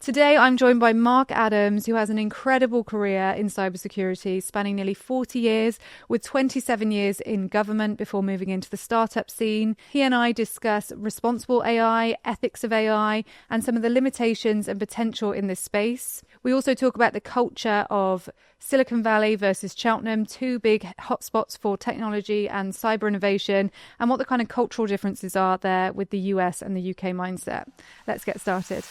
Today, I'm joined by Mark Adams, who has an incredible career in cybersecurity, spanning nearly 40 years, with 27 years in government before moving into the startup scene. He and I discuss responsible AI, ethics of AI, and some of the limitations and potential in this space. We also talk about the culture of Silicon Valley versus Cheltenham, two big hotspots for technology and cyber innovation, and what the kind of cultural differences are there with the US and the UK mindset. Let's get started.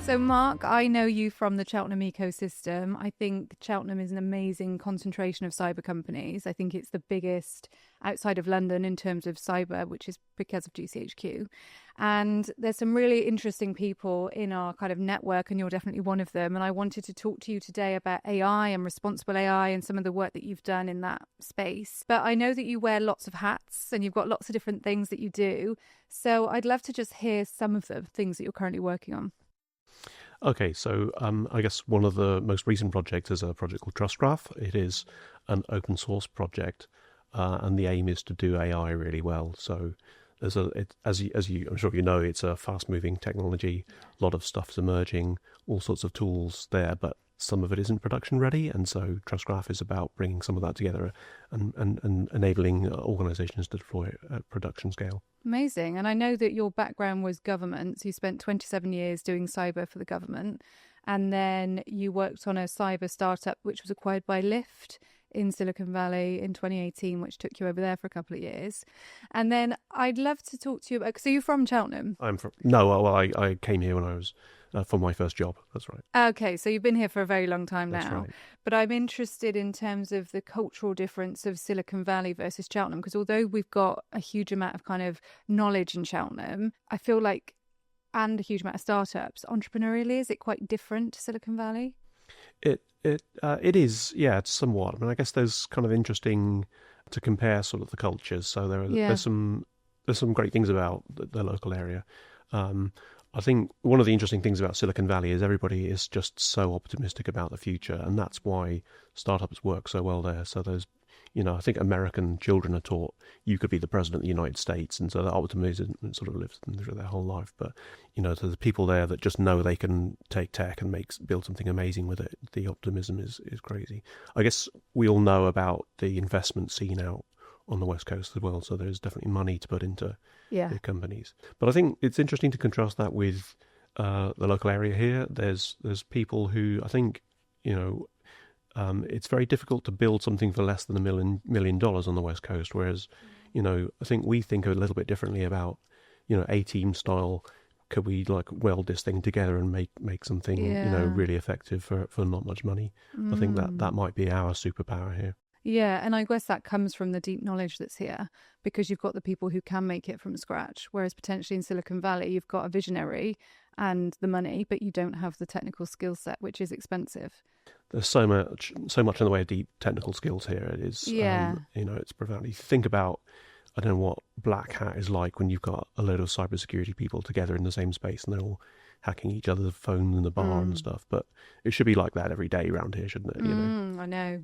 So, Mark, I know you from the Cheltenham ecosystem. I think Cheltenham is an amazing concentration of cyber companies. I think it's the biggest outside of London in terms of cyber, which is because of GCHQ. And there's some really interesting people in our kind of network, and you're definitely one of them. And I wanted to talk to you today about AI and responsible AI and some of the work that you've done in that space. But I know that you wear lots of hats and you've got lots of different things that you do. So I'd love to just hear some of the things that you're currently working on. Okay, so I guess one of the most recent projects is a project called Trust Graph. It is an open source project, and the aim is to do AI really well. So there's as you, I'm sure you know, it's a fast-moving technology. A lot of stuff's emerging, all sorts of tools there, but some of it isn't production ready. And so Trust Graph is about bringing some of that together and enabling organizations to deploy it at production scale. Amazing. And I know that your background was government. So you spent 27 years doing cyber for the government. And then you worked on a cyber startup, which was acquired by Lyft in Silicon Valley in 2018, which took you over there for a couple of years. And then I'd love to talk to you about, so you're from Cheltenham? I came here when I was for my first job. That's right. Okay, so you've been here for a very long time now. That's right. But I'm interested in terms of the cultural difference of Silicon Valley versus Cheltenham, because although we've got a huge amount of kind of knowledge in Cheltenham, I feel like, and a huge amount of startups, entrepreneurially, is it quite different to Silicon Valley? It is, yeah, it's somewhat. I mean, I guess there's kind of interesting to compare sort of the cultures. So there's some great things about the local area. I think one of the interesting things about Silicon Valley is everybody is just so optimistic about the future, and that's why startups work so well there. So there's, I think American children are taught you could be the president of the United States, and so that optimism sort of lives through their whole life. But, there's people there that just know they can take tech and build something amazing with it. The optimism is crazy. I guess we all know about the investment scene out on the West Coast as well, so there's definitely money to put into the companies. But I think it's interesting to contrast that with the local area here. There's people who I think, it's very difficult to build something for less than $1 million on the West Coast, whereas, I think we think a little bit differently about, A-team style. Could we weld this thing together and make something, really effective for not much money? I think that might be our superpower here. Yeah, and I guess that comes from the deep knowledge that's here, because you've got the people who can make it from scratch, whereas potentially in Silicon Valley, you've got a visionary and the money, but you don't have the technical skill set, which is expensive. There's so much in the way of deep technical skills here. It is, it's profound. If you think about, I don't know what Black Hat is like when you've got a load of cybersecurity people together in the same space and they're all hacking each other's phones in the bar and stuff. But it should be like that every day around here, shouldn't it? I know.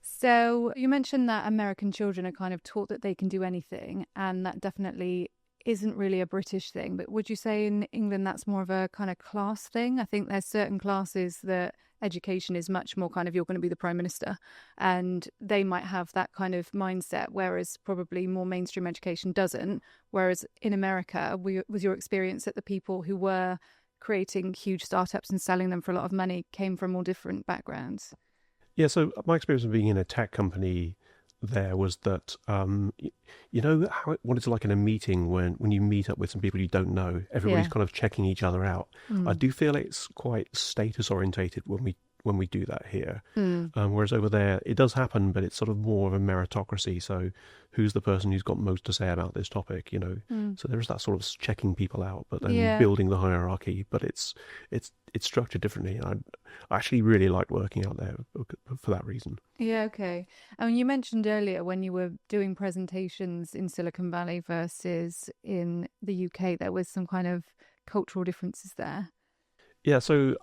So you mentioned that American children are kind of taught that they can do anything, and that definitely isn't really a British thing. But would you say in England that's more of a kind of class thing? I think there's certain classes that education is much more kind of, you're going to be the Prime Minister, and they might have that kind of mindset, whereas probably more mainstream education doesn't. Whereas in America, was your experience that the people who were creating huge startups and selling them for a lot of money came from all different backgrounds? Yeah, so my experience of being in a tech company there was that, how what it's like in a meeting when you meet up with some people you don't know, everybody's kind of checking each other out. I do feel it's quite status orientated when we do that here. Whereas over there, it does happen, but it's sort of more of a meritocracy. So who's the person who's got most to say about this topic, So there's that sort of checking people out, but then building the hierarchy. But it's structured differently. I actually really like working out there for that reason. Yeah, okay. And you mentioned earlier when you were doing presentations in Silicon Valley versus in the UK, there was some kind of cultural differences there. Yeah, so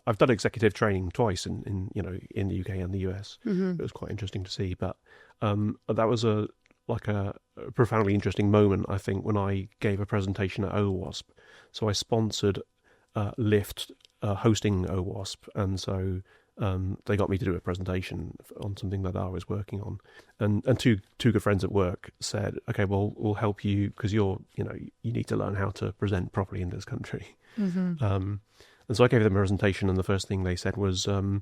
I've done executive training twice in the UK and the US. Mm-hmm. It was quite interesting to see, but that was a profoundly interesting moment, I think, when I gave a presentation at OWASP. So I sponsored Lyft hosting OWASP, and so they got me to do a presentation on something that I was working on. And two good friends at work said, "Okay, well, we'll help you because you need to learn how to present properly in this country." Mm-hmm. And so I gave them a presentation, and the first thing they said was, "I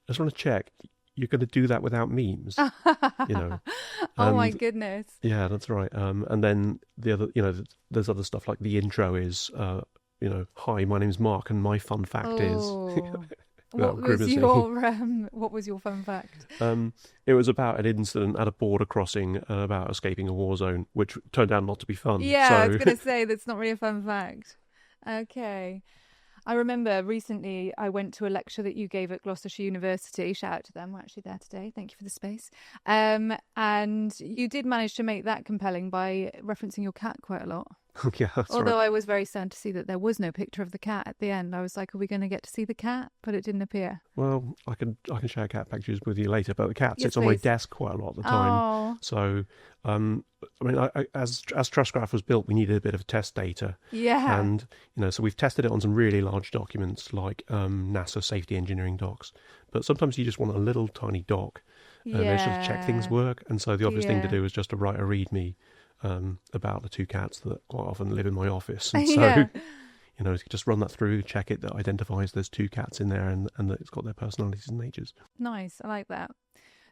just want to check you're going to do that without memes." you know. Oh my And goodness. yeah, that's right. And then the other, there's other stuff like the intro is, "Hi, my name's Mark, and my fun fact is." What was your fun fact? It was about an incident at a border crossing and about escaping a war zone, which turned out not to be fun. Yeah, so... I was going to say that's not really a fun fact. Okay. I remember recently I went to a lecture that you gave at Gloucestershire University. Shout out to them. We're actually there today. Thank you for the space. And you did manage to make that compelling by referencing your cat quite a lot. Yeah, that's Although right. I was very sad to see that there was no picture of the cat at the end. I was like, are we going to get to see the cat? But it didn't appear. Well, I can share cat pictures with you later, but the cat Yes, sits on my please. desk quite a lot of the time. Oh, So, as Trustgraph was built, we needed a bit of test data. yeah. And, so we've tested it on some really large documents like NASA safety engineering docs. But sometimes you just want a little tiny doc and it's just check things work. And so the obvious thing to do is just to write a README about the two cats that quite often live in my office. And so, just run that through, check it, that identifies there's two cats in there and that it's got their personalities and natures. Nice. I like that.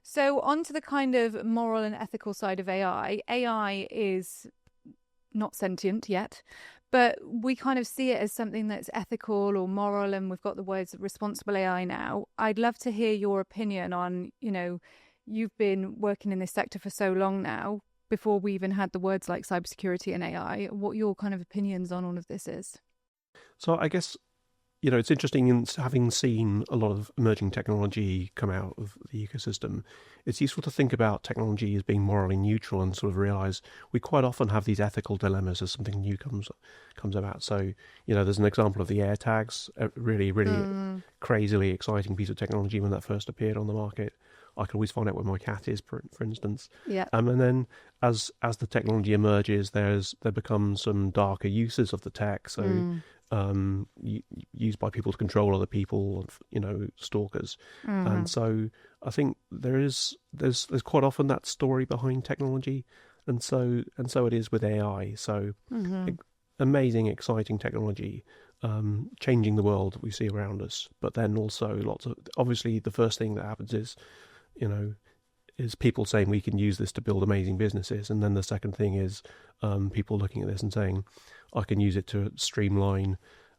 So on to the kind of moral and ethical side of AI. AI is not sentient yet, but we kind of see it as something that's ethical or moral, and we've got the words responsible AI now. I'd love to hear your opinion on, you've been working in this sector for so long now, before we even had the words like cybersecurity and AI, what your kind of opinions on all of this is. So I guess, it's interesting in having seen a lot of emerging technology come out of the ecosystem. It's useful to think about technology as being morally neutral and sort of realize we quite often have these ethical dilemmas as something new comes about. So, there's an example of the AirTags, a really, really crazily exciting piece of technology when that first appeared on the market. I can always find out where my cat is, for instance. Yeah. And then as the technology emerges, there become some darker uses of the tech. So used by people to control other people, stalkers. And so I think there's quite often that story behind technology, and so it is with AI. So amazing, exciting technology, changing the world that we see around us. But then also obviously the first thing that happens is, is people saying we can use this to build amazing businesses. And then the second thing is people looking at this and saying, I can use it to streamline,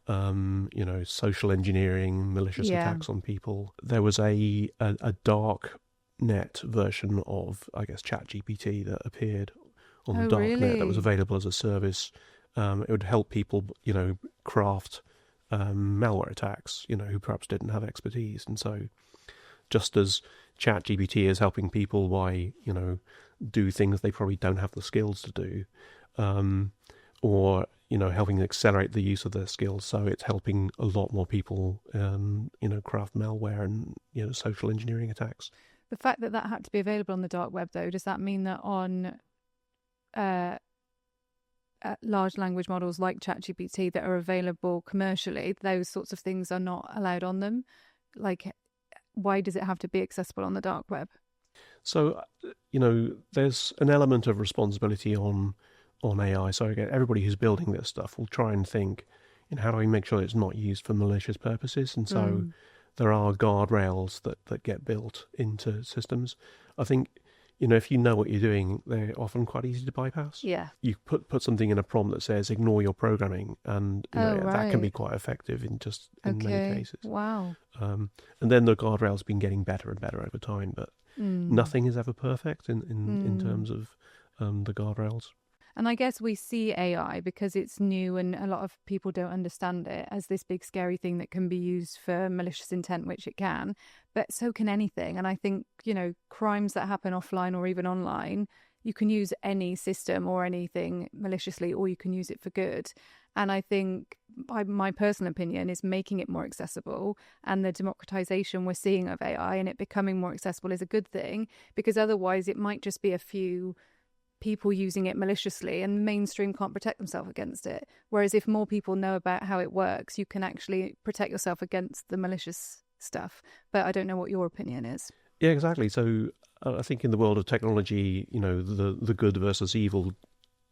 social engineering, malicious attacks on people. There was a dark net version of, I guess, ChatGPT that appeared on the dark net that was available as a service. It would help people, craft malware attacks, who perhaps didn't have expertise. And so just as ChatGPT is helping people by, do things they probably don't have the skills to do, or, helping accelerate the use of their skills. So it's helping a lot more people, craft malware and, social engineering attacks. The fact that had to be available on the dark web, though, does that mean that on large language models like ChatGPT that are available commercially, those sorts of things are not allowed on them? Like, why does it have to be accessible on the dark web? So, there's an element of responsibility on AI. So again, everybody who's building this stuff will try and think, how do we make sure it's not used for malicious purposes? And so there are guardrails that get built into systems. I think, if you know what you're doing, they're often quite easy to bypass. Yeah. You put something in a prompt that says ignore your programming, and that can be quite effective in many cases. Wow. And then the guardrails have been getting better and better over time, but nothing is ever perfect in terms of the guardrails. And I guess we see AI because it's new and a lot of people don't understand it as this big scary thing that can be used for malicious intent, which it can, but so can anything. And I think, crimes that happen offline or even online, you can use any system or anything maliciously, or you can use it for good. And I think my personal opinion is making it more accessible, and the democratization we're seeing of AI and it becoming more accessible is a good thing, because otherwise it might just be a few people using it maliciously and the mainstream can't protect themselves against it. Whereas if more people know about how it works, you can actually protect yourself against the malicious stuff. But I don't know what your opinion is. Yeah, exactly. So I think in the world of technology, the good versus evil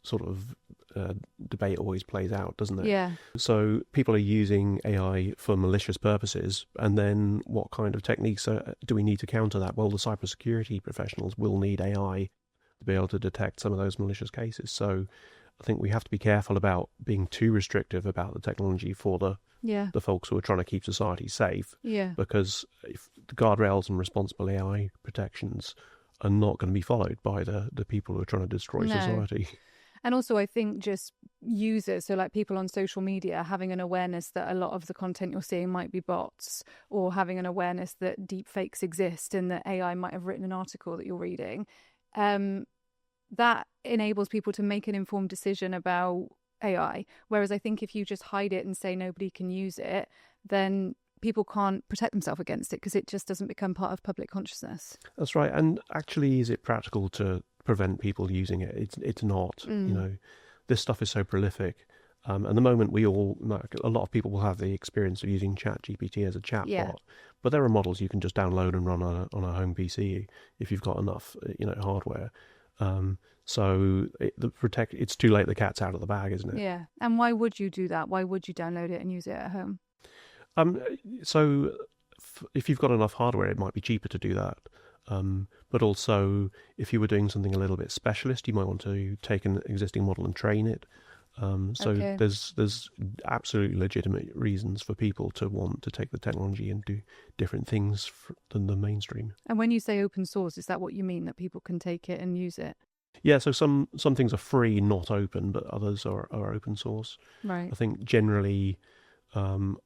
sort of debate always plays out, doesn't it? Yeah. So people are using AI for malicious purposes, and then what kind of techniques do we need to counter that? Well, the cybersecurity professionals will need AI to be able to detect some of those malicious cases. So I think we have to be careful about being too restrictive about the technology for the folks who are trying to keep society safe. Yeah. Because if the guardrails and responsible AI protections are not going to be followed by the people who are trying to destroy society. And also, I think just users, so like people on social media, having an awareness that a lot of the content you're seeing might be bots, or having an awareness that deep fakes exist and that AI might have written an article that you're reading, that enables people to make an informed decision about AI. Whereas I think if you just hide it and say nobody can use it, then people can't protect themselves against it because it just doesn't become part of public consciousness. That's right. And actually, is it practical to prevent people using it? It's not. This stuff is so prolific. And the moment a lot of people will have the experience of using ChatGPT as a chatbot, but there are models you can just download and run on a home PC if you've got enough, hardware. So it's too late. The cat's out of the bag, isn't it? Yeah. And why would you do that? Why would you download it and use it at home? So if you've got enough hardware, it might be cheaper to do that. But also, if you were doing something a little bit specialist, you might want to take an existing model and train it. There's absolutely legitimate reasons for people to want to take the technology and do different things than the mainstream. And when you say open source, is that what you mean, that people can take it and use it? Yeah, so some things are free, not open, but others are open source. Right. I think generally, so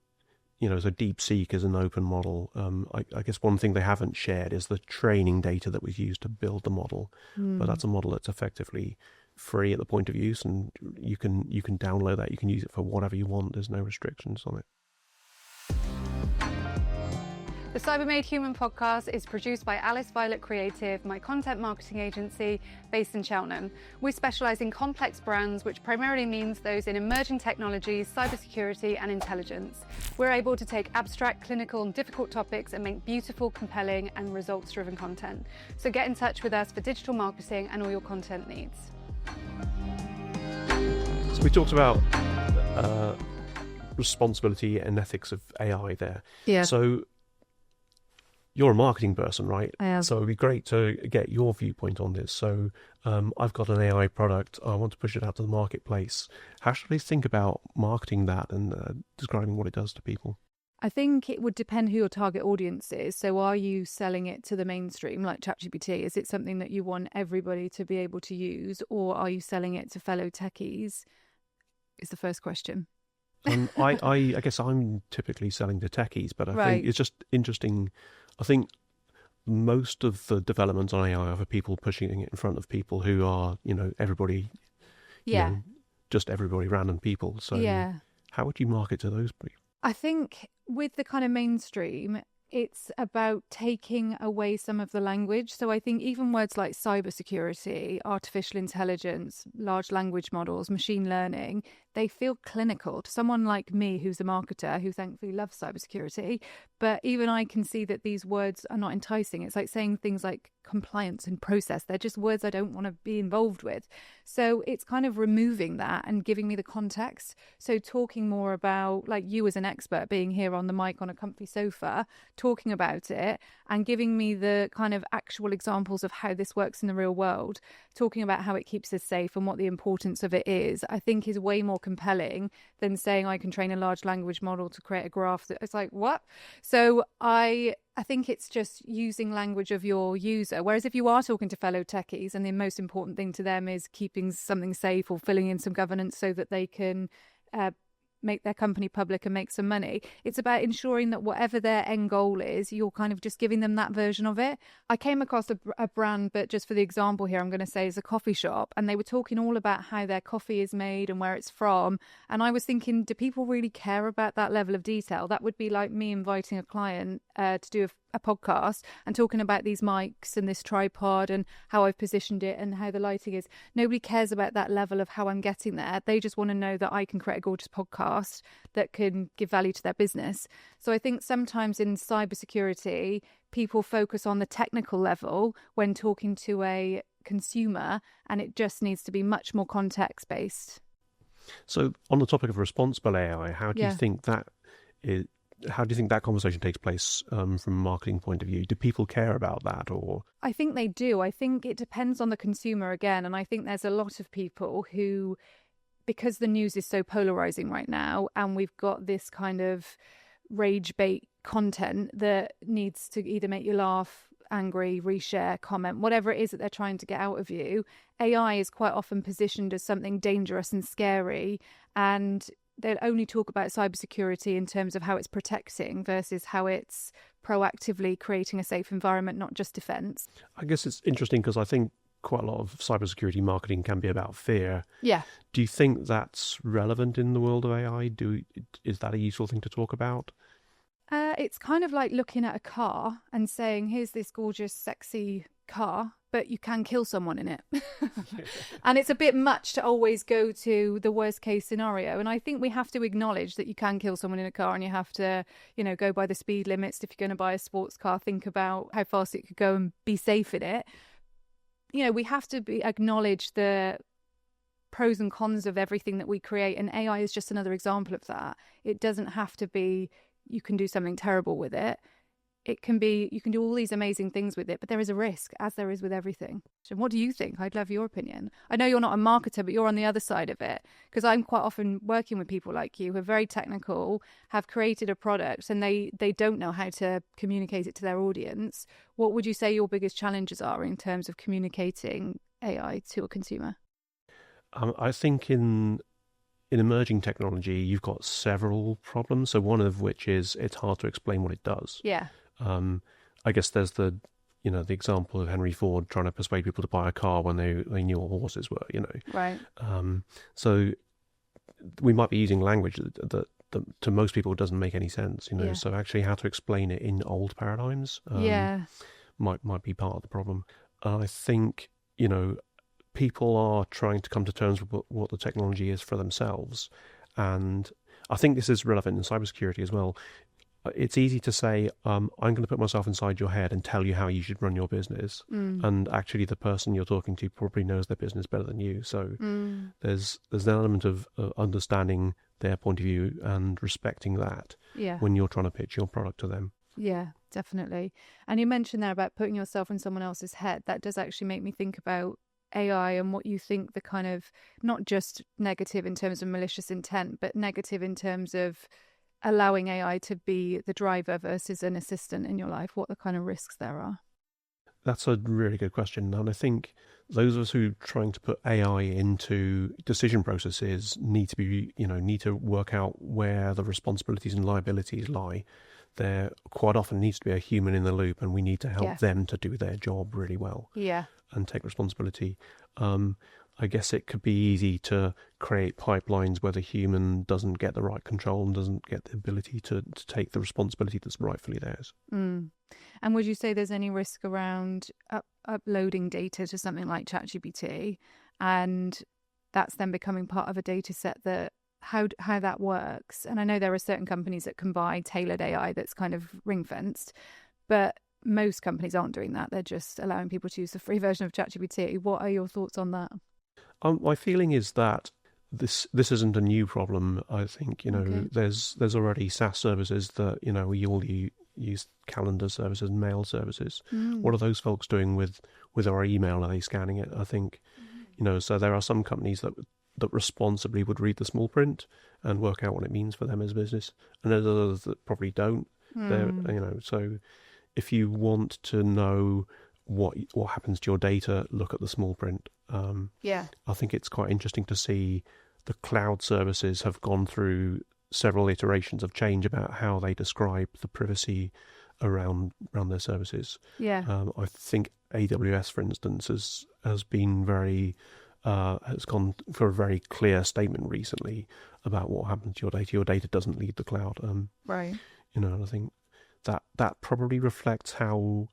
DeepSeek is an open model. I guess one thing they haven't shared is the training data that was used to build the model. But that's a model that's effectively free at the point of use, and you can download that. You can use it for whatever you want. There's no restrictions on it. The Cyber Made Human podcast is produced by Alice Violet Creative, my content marketing agency based in Cheltenham. We specialise in complex brands, which primarily means those in emerging technologies, cybersecurity and intelligence. We're able to take abstract, clinical and difficult topics and make beautiful, compelling and results-driven content. So get in touch with us for digital marketing and all your content needs. So we talked about responsibility and ethics of AI there. Yeah. So you're a marketing person, right? I am. So it'd be great to get your viewpoint on this. So I've got an AI product. I want to push it out to the marketplace. How should I think about marketing that and describing what it does to people? I think it would depend who your target audience is. So are you selling it to the mainstream, like ChatGPT? Is it something that you want everybody to be able to use? Or are you selling it to fellow techies? Is the first question. I guess I'm typically selling to techies, but I think it's just interesting. I think most of the developments on AI are for people pushing it in front of people who are, everybody, just everybody, random people. So how would you market to those people? I think with the kind of mainstream, it's about taking away some of the language. So I think even words like cybersecurity, artificial intelligence, large language models, machine learning, they feel clinical to someone like me who's a marketer who thankfully loves cybersecurity. But even I can see that these words are not enticing. It's like saying things like compliance and process. They're just words I don't want to be involved with. So it's kind of removing that and giving me the context. So talking more about, like you as an expert being here on the mic on a comfy sofa, talking about it and giving me the kind of actual examples of how this works in the real world, talking about how it keeps us safe and what the importance of it is, I think is way more compelling than saying I can train a large language model to create a graph. It's like, what? So I think it's just using language of your user. Whereas if you are talking to fellow techies and the most important thing to them is keeping something safe or filling in some governance so that they can make their company public and make some money, it's about ensuring that whatever their end goal is, you're kind of just giving them that version of it. I came across a brand, but just for the example here, I'm going to say is a coffee shop, and they were talking all about how their coffee is made and where it's from. And I was thinking, do people really care about that level of detail? That would be like me inviting a client to do a podcast and talking about these mics and this tripod and how I've positioned it and how the lighting is. Nobody cares about that level of how I'm getting there. They just want to know that I can create a gorgeous podcast that can give value to their business. So I think sometimes in cybersecurity, people focus on the technical level when talking to a consumer, and it just needs to be much more context based. So on the topic of responsible AI, how do you think that conversation takes place from a marketing point of view? Do people care about that? Or I think they do. I think it depends on the consumer again. And I think there's a lot of people who, because the news is so polarizing right now, and we've got this kind of rage bait content that needs to either make you laugh, angry, reshare, comment, whatever it is that they're trying to get out of you, AI is quite often positioned as something dangerous and scary, and they'll only talk about cybersecurity in terms of how it's protecting versus how it's proactively creating a safe environment, not just defense. I guess it's interesting because I think quite a lot of cybersecurity marketing can be about fear. Yeah. Do you think that's relevant in the world of AI? Is that a useful thing to talk about? It's kind of like looking at a car and saying, here's this gorgeous, sexy car, but you can kill someone in it. And it's a bit much to always go to the worst case scenario. And I think we have to acknowledge that you can kill someone in a car, and you have to, go by the speed limits. If you're going to buy a sports car, think about how fast it could go and be safe in it. We have to acknowledge the pros and cons of everything that we create. And AI is just another example of that. It doesn't have to be, you can do something terrible with it. It can be, you can do all these amazing things with it, but there is a risk, as there is with everything. So what do you think? I'd love your opinion. I know you're not a marketer, but you're on the other side of it, because I'm quite often working with people like you who are very technical, have created a product, and they don't know how to communicate it to their audience. What would you say your biggest challenges are in terms of communicating AI to a consumer? I think in emerging technology, you've got several problems. So one of which is it's hard to explain what it does. Yeah. I guess there's the example of Henry Ford trying to persuade people to buy a car when they knew what horses were, Right. So we might be using language that to most people doesn't make any sense, Yeah. So actually how to explain it in old paradigms might be part of the problem. I think, people are trying to come to terms with what the technology is for themselves. And I think this is relevant in cybersecurity as well. It's easy to say, I'm going to put myself inside your head and tell you how you should run your business. And actually the person you're talking to probably knows their business better than you. So there's an element of understanding their point of view and respecting that when you're trying to pitch your product to them. Yeah, definitely. And you mentioned there about putting yourself in someone else's head. That does actually make me think about AI and what you think the kind of, not just negative in terms of malicious intent, but negative in terms of allowing AI to be the driver versus an assistant in your life, what the kind of risks there are. That's a really good question. And I think those of us who are trying to put AI into decision processes need to work out where the responsibilities and liabilities lie. There quite often needs to be a human in the loop, and we need to help them to do their job really well. Yeah. And take responsibility. I guess it could be easy to create pipelines where the human doesn't get the right control and doesn't get the ability to take the responsibility that's rightfully theirs. And would you say there's any risk around uploading data to something like ChatGPT, and that's then becoming part of a data set that how that works? And I know there are certain companies that can buy tailored AI that's kind of ring-fenced, but most companies aren't doing that. They're just allowing people to use the free version of ChatGPT. What are your thoughts on that? My feeling is that this isn't a new problem. I think there's already SaaS services that we all use calendar services and mail services. What are those folks doing with our email? Are they scanning it? I think so there are some companies that that responsibly would read the small print and work out what it means for them as a business, and there's others that probably don't. So if you want to know what happens to your data, look at the small print. I think it's quite interesting to see the cloud services have gone through several iterations of change about how they describe the privacy around their services. I think AWS, for instance, has been has gone for a very clear statement recently about what happens to your data. Your data doesn't leave the cloud. Right. And I think that probably reflects how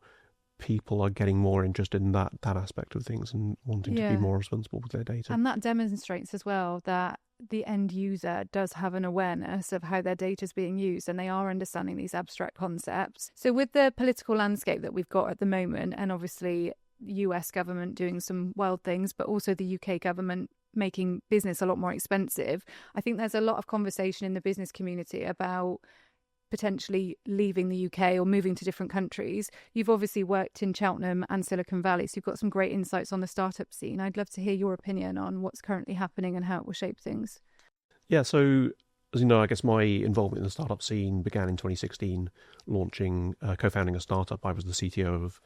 people are getting more interested in that aspect of things and wanting to be more responsible with their data. And that demonstrates as well that the end user does have an awareness of how their data is being used, and they are understanding these abstract concepts. So with the political landscape that we've got at the moment, and obviously US government doing some wild things, but also the UK government making business a lot more expensive, I think there's a lot of conversation in the business community about potentially leaving the UK or moving to different countries. You've obviously worked in Cheltenham and Silicon Valley, so you've got some great insights on the startup scene. I'd love to hear your opinion on what's currently happening and how it will shape things. Yeah, so as you know, I guess my involvement in the startup scene began in 2016, co-founding a startup. I was the CTO of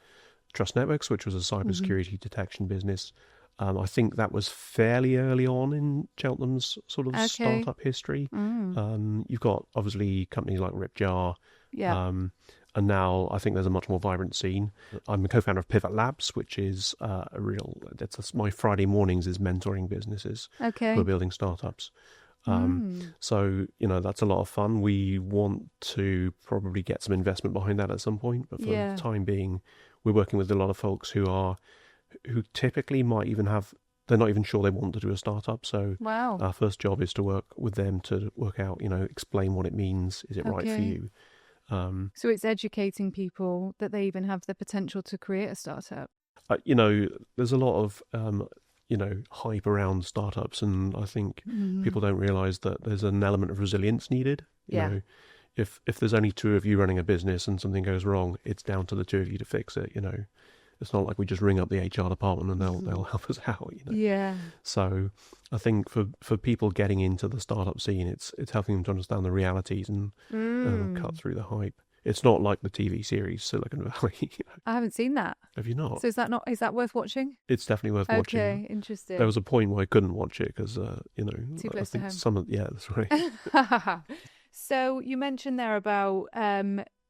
Trust Networks, which was a cybersecurity detection business. I think that was fairly early on in Cheltenham's sort of startup history. You've got obviously companies like Ripjar, and now I think there's a much more vibrant scene. I'm a co-founder of Pivot Labs, which is my Friday mornings is mentoring businesses who are building startups. So, that's a lot of fun. We want to probably get some investment behind that at some point, but for the time being, we're working with a lot of folks who typically they're not even sure they want to do a startup. So our first job is to work with them to work out, explain what it means. Is it right for you? So it's educating people that they even have the potential to create a startup. There's a lot of, hype around startups, and I think people don't realize that there's an element of resilience needed. You know, if there's only two of you running a business and something goes wrong, it's down to the two of you to fix it. It's not like we just ring up the HR department and they'll help us out. So I think for people getting into the startup scene, it's helping them to understand the realities and cut through the hype. It's not like the TV series Silicon Valley. I haven't seen that. Have you not? So is that worth watching? It's definitely worth watching. Okay, interesting. There was a point where I couldn't watch it because too close to home. That's right. So you mentioned there about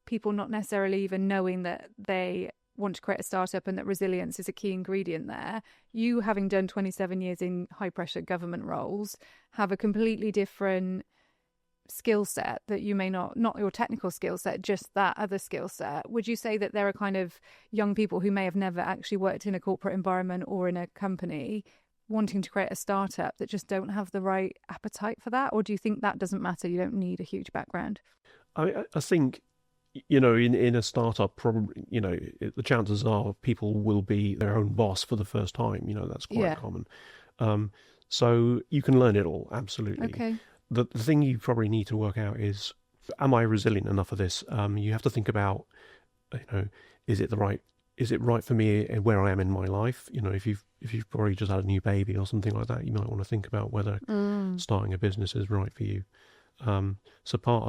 people not necessarily even knowing that they want to create a startup and that resilience is a key ingredient there. You, having done 27 years in high pressure government roles, have a completely different skill set that you may not your technical skill set, just that other skill set. Would you say that there are kind of young people who may have never actually worked in a corporate environment or in a company wanting to create a startup that just don't have the right appetite for that? Or do you think that doesn't matter? You don't need a huge background? I think, in a startup, probably, the chances are people will be their own boss for the first time. That's quite common. So you can learn it all, absolutely. Okay. The thing you probably need to work out is, am I resilient enough for this? You have to think about, is it right for me where I am in my life? If you've probably just had a new baby or something like that, you might want to think about whether starting a business is right for you. So part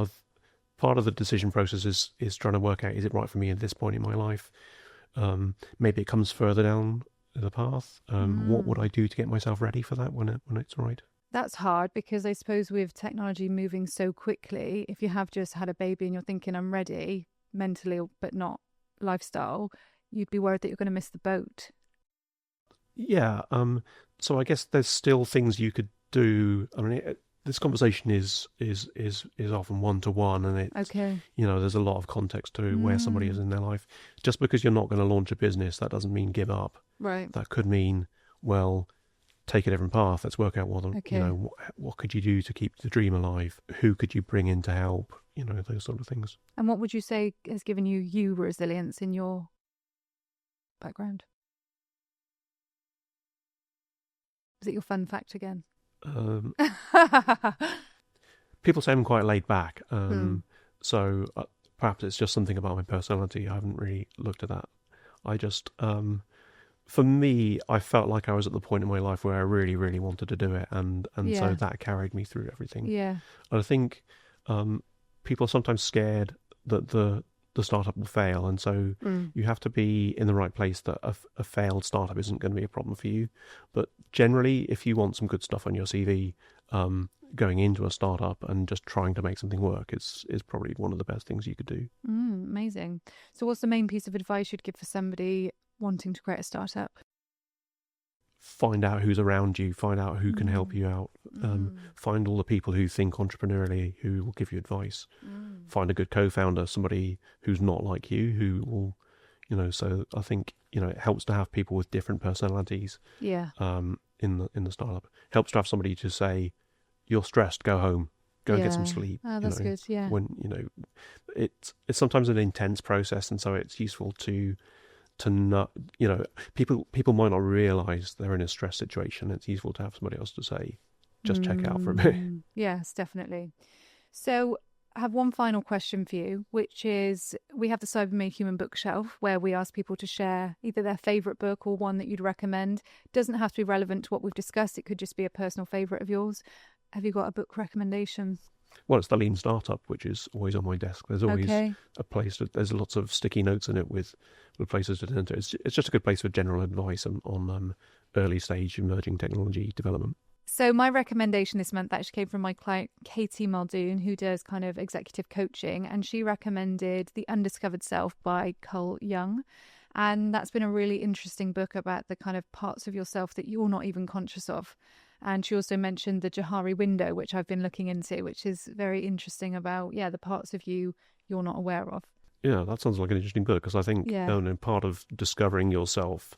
of the decision process is trying to work out, is it right for me at this point in my life? Maybe it comes further down the path. What would I do to get myself ready for that when it's right? That's hard, because I suppose with technology moving so quickly, if you have just had a baby and you're thinking, I'm ready mentally but not lifestyle, you'd be worried that you're going to miss the boat. Yeah. So I guess there's still things you could do. I mean, this conversation is often one-to-one, and it's, there's a lot of context to where somebody is in their life. Just because you're not going to launch a business, that doesn't mean give up. Right. That could mean, take a different path. Let's work out what could you do to keep the dream alive? Who could you bring in to help? Those sort of things. And what would you say has given you resilience in your background? Is it your fun fact again? People say I'm quite laid back. So perhaps it's just something about my personality. I haven't really looked at that. I just for me, I felt like I was at the point in my life where I really, really wanted to do it, and so that carried me through everything. Yeah. And I think people are sometimes scared that the startup will fail, and so you have to be in the right place that a failed startup isn't going to be a problem for you. But generally, if you want some good stuff on your CV, going into a startup and just trying to make something work is probably one of the best things you could do. Amazing. So what's the main piece of advice you'd give for somebody wanting to create a startup? Find out who's around you, find out who can help you out, find all the people who think entrepreneurially, who will give you advice. Find a good co-founder, somebody who's not like you, who will, so I think, it helps to have people with different personalities. Yeah. In the startup. Helps to have somebody to say, you're stressed, go home, go and get some sleep. Oh, that's good, yeah. When, it's sometimes an intense process, and so it's useful to not, people might not realise they're in a stress situation. It's useful to have somebody else to say, just check out for a bit. Yes, definitely. So I have one final question for you, which is, we have the Cybermade Human Bookshelf, where we ask people to share either their favourite book or one that you'd recommend. It doesn't have to be relevant to what we've discussed. It could just be a personal favourite of yours. Have you got a book recommendation? Well, it's the Lean Startup, which is always on my desk. There's always a place. There's lots of sticky notes in it with places to turn to. It's just a good place for general advice on early stage emerging technology development. So my recommendation this month actually came from my client, Katie Muldoon, who does kind of executive coaching, and she recommended The Undiscovered Self by Carl Jung. And that's been a really interesting book about the kind of parts of yourself that you're not even conscious of. And she also mentioned the Johari window, which I've been looking into, which is very interesting about, the parts of you you're not aware of. Yeah, that sounds like an interesting book, because I think part of discovering yourself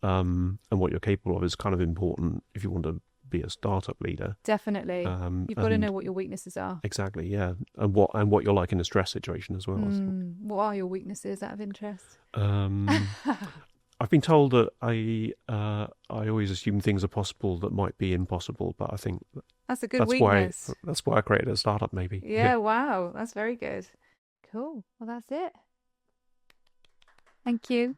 and what you're capable of is kind of important if you want to be a startup leader. Definitely. You've got to know what your weaknesses are. Exactly, yeah. And what you're like in a stress situation as well. What are your weaknesses out of interest? I've been told that I always assume things are possible that might be impossible, but I think that's a good weakness. That's why I created a startup, maybe. Yeah, wow. That's very good. Cool. Well, that's it. Thank you.